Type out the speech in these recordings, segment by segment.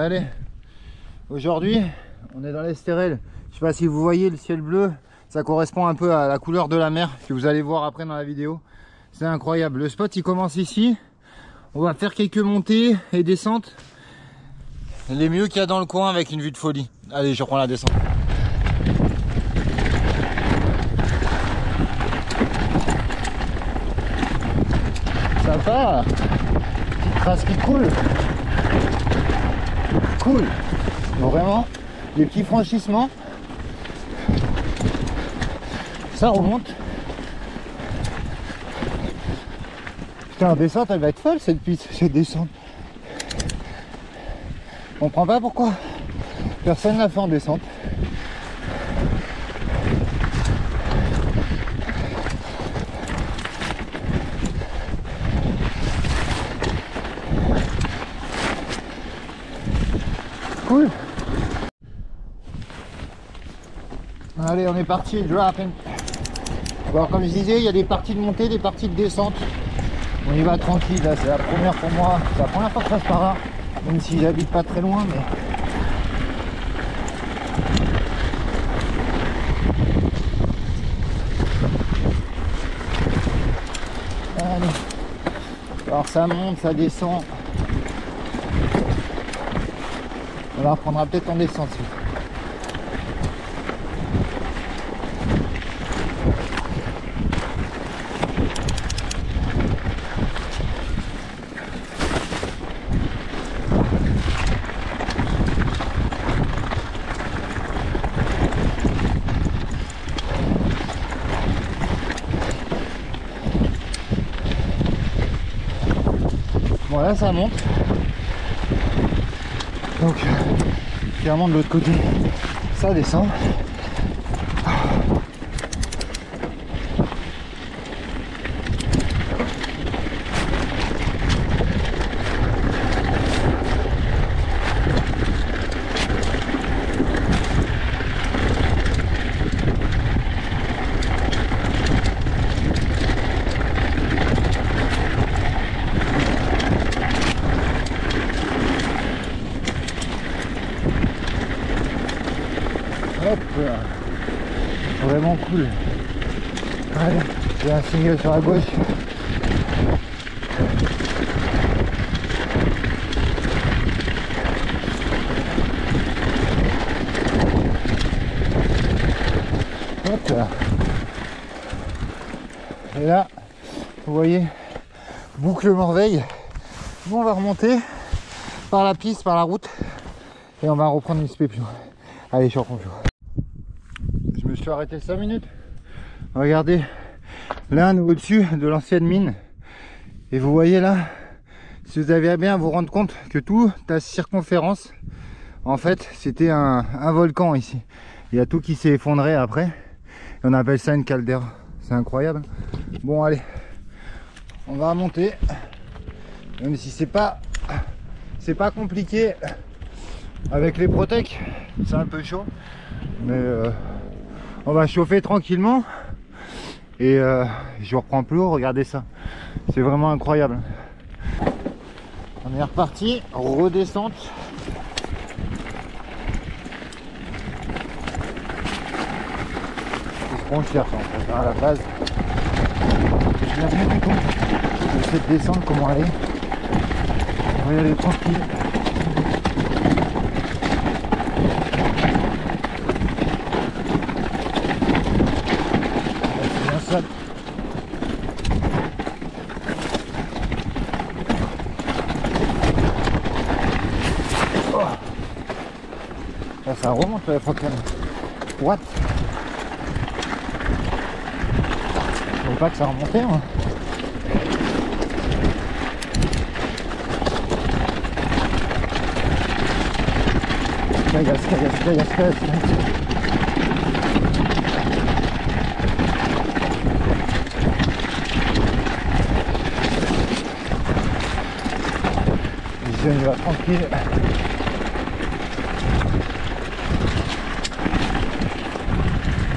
Allez, aujourd'hui on est dans l'Estérel. Je sais pas si vous voyez le ciel bleu, ça correspond un peu à la couleur de la mer que vous allez voir après dans la vidéo. C'est incroyable, le spot il commence ici. On va faire quelques montées et descentes, les mieux qu'il y a dans le coin avec une vue de folie. Allez, je reprends la descente. Sympa, petite trace qui coule. Cool, vraiment, les petits franchissements, ça remonte. Putain, la descente elle va être folle cette piste, cette descente. On comprend pas pourquoi personne l'a fait en descente. Cool. Allez, on est parti, drop in. Bon, comme je disais, il y a des parties de montée, des parties de descente. On y va tranquille, là, c'est la première pour moi. C'est la première fois que je passe par là, même si j'habite pas très loin, mais... Allez. Alors ça monte, ça descend. On la reprendra peut-être en descente. Bon là ça monte. Donc clairement de l'autre côté ça descend. Hop, vraiment cool. Allez, j'ai un signal sur la gauche. Hop là. Et là, vous voyez, boucle Morveille. Bon, on va remonter par la piste, par la route, et on va reprendre une spé plus loin. Allez, je reprends plus loin. Je me suis arrêté 5 minutes. Regardez, là on est au-dessus de l'ancienne mine. Et vous voyez là, si vous avez à bien vous rendre compte que toute la circonférence, en fait, c'était un volcan ici. Il y a tout qui s'est effondré après. Et on appelle ça une caldeira. C'est incroyable. Bon, allez, on va remonter. Même si c'est pas compliqué avec les Protec, c'est un peu chaud. Mais on va chauffer tranquillement et je reprends plus haut. Regardez ça, c'est vraiment incroyable. On est reparti, redescente. C'est ce qu'on cherche en fait à la base. Je viens bien du tout de cette descente, comment aller. On va y aller tranquille. Oh. Là, ça remonte la frontière. What? Je veux pas que ça remonte, moi. Cagasse. Il va tranquille.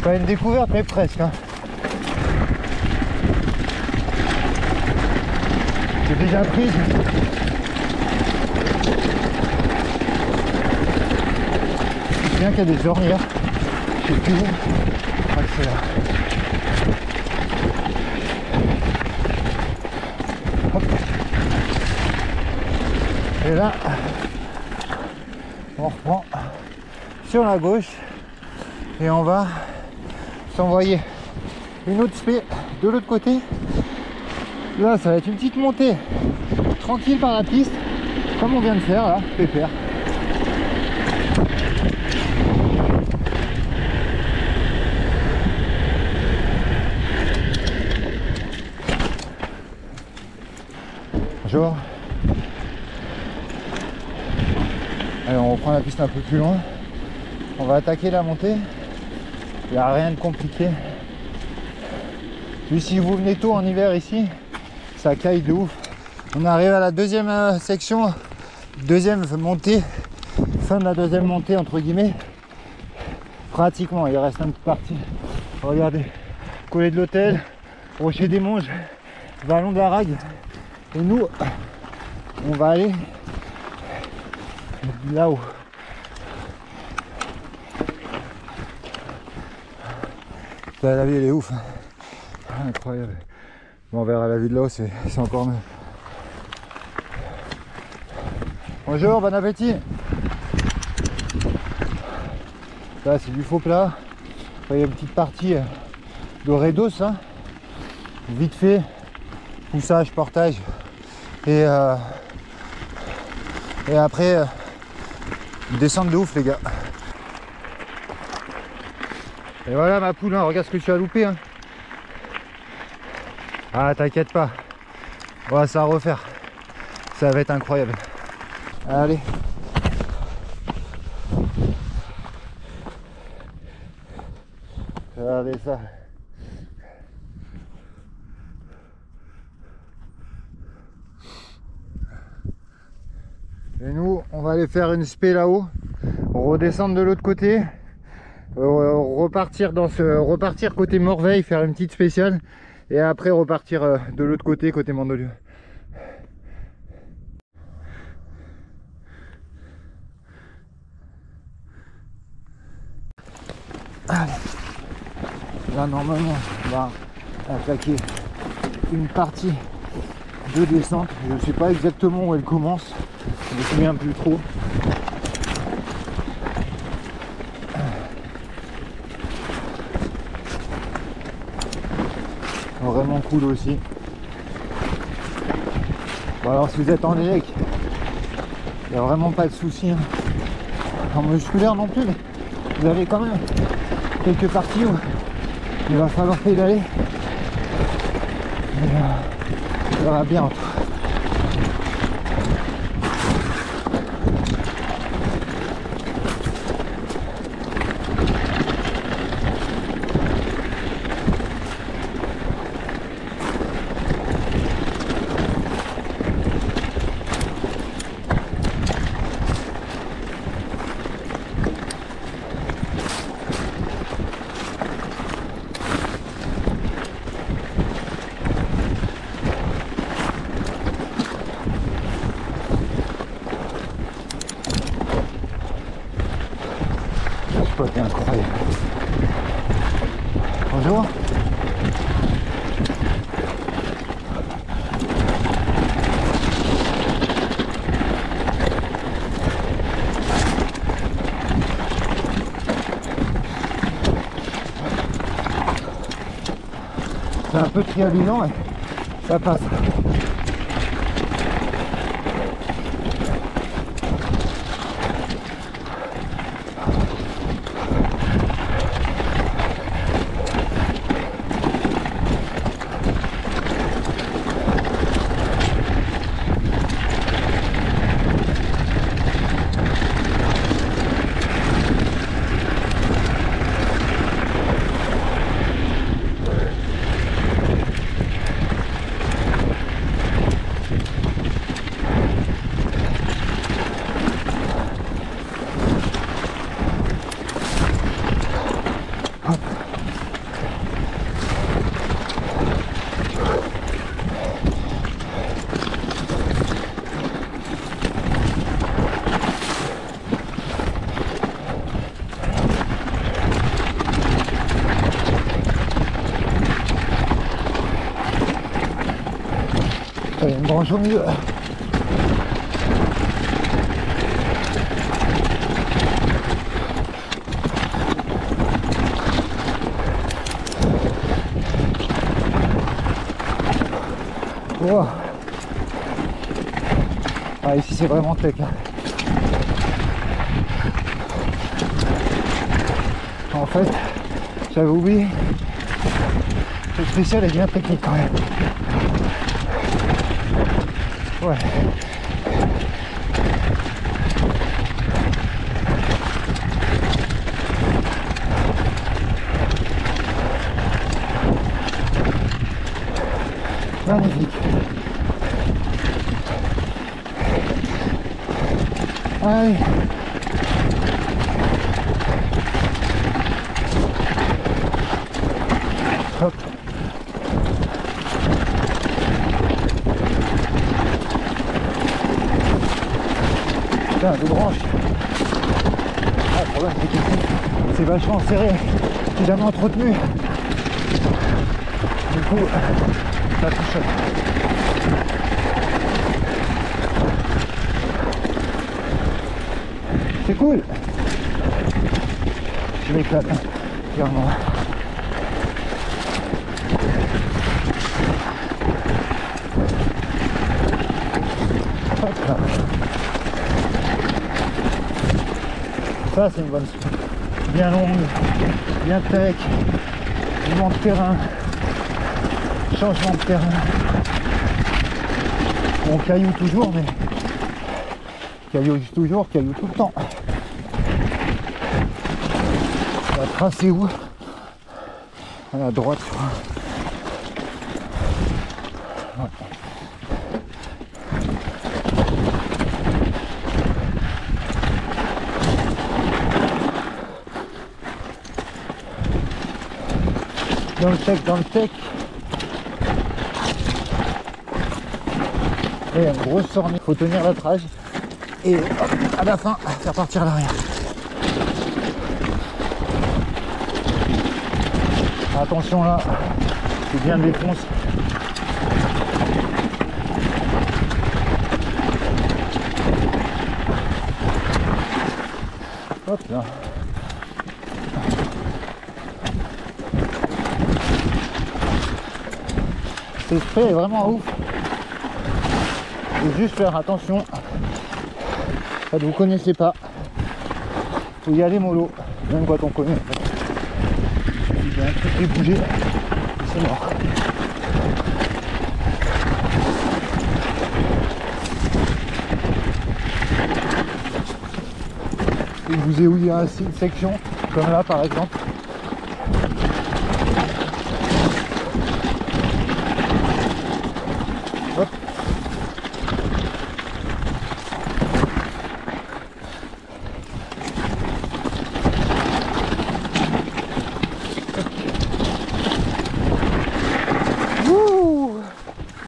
Pas une découverte mais presque hein. J'ai déjà pris. bien qu'il y a des ornières. Je sais plus où. Je crois que c'est là. Hop. Et là, on reprend sur la gauche et on va s'envoyer une autre spé de l'autre côté. Là, ça va être une petite montée tranquille par la piste, comme on vient de faire là, pépère. Bonjour. Allez, on reprend la piste un peu plus loin. On va attaquer la montée. Il n'y a rien de compliqué. Puis si vous venez tôt en hiver ici, ça caille de ouf. On arrive à la deuxième section, deuxième montée, fin de la deuxième montée entre guillemets. Pratiquement, il reste une petite partie. Regardez, collet de l'hôtel, rocher des Monges, vallon de la Rague. Et nous, on va aller là-haut. La vue elle est ouf, incroyable. Bon, on verra la vue de là-haut, c'est encore mieux. Bonjour, bon appétit. Là c'est du faux plat. Il y a une petite partie de raidos, hein. Vite fait, poussage, portage et après descendre de ouf les gars. Et voilà ma poule, hein, regarde ce que tu as loupé. Hein. Ah t'inquiète pas, on va ça refaire. Ça va être incroyable. Allez. Regardez ça. Et nous, on va aller faire une spé là-haut, redescendre de l'autre côté. Repartir côté Morveille, faire une petite spéciale et après repartir de l'autre côté Mandelieu. Allez. Là normalement on va attaquer une partie de descente. Je ne sais pas exactement où elle commence, je me souviens plus trop. Vraiment cool aussi. Bon alors si vous êtes en élec, il n'y a vraiment pas de souci, hein. En musculaire non plus, mais vous avez quand même quelques parties où il va falloir pédaler. Mais ça va bien. C'est incroyable. Bonjour. C'est un peu triabilant et ça passe. une branche au milieu. Wow. Ah, ici c'est vraiment tech. En fait, j'avais oublié. Le spécial est bien technique quand même. Ouais. Magnifique. Allez. Hop. Putain, deux branches. Ah, le problème c'est que c'est vachement serré. C'est jamais entretenu. Du coup, ça touche. C'est cool. Je m'éclate, clairement. Hop là. Ça c'est une bonne spot. Bien longue, bien tech, mouvement de terrain, changement de terrain. Bon, caillou toujours, mais caillou toujours, caillou tout le temps. La trace est où? À la droite, je crois. Ouais. Dans le tech, dans le tech. Et une grosse sornie, il faut tenir la trage et hop, à la fin faire partir l'arrière. Attention là, c'est bien défonce. Hop là. Ce spray est vraiment ouf. Faut juste faire attention. Ça, vous connaissez pas. Faut y aller mollo. Même quand on connaît. Il y a un truc qui bouger. C'est mort. Et vous où il y a une section, comme là par exemple.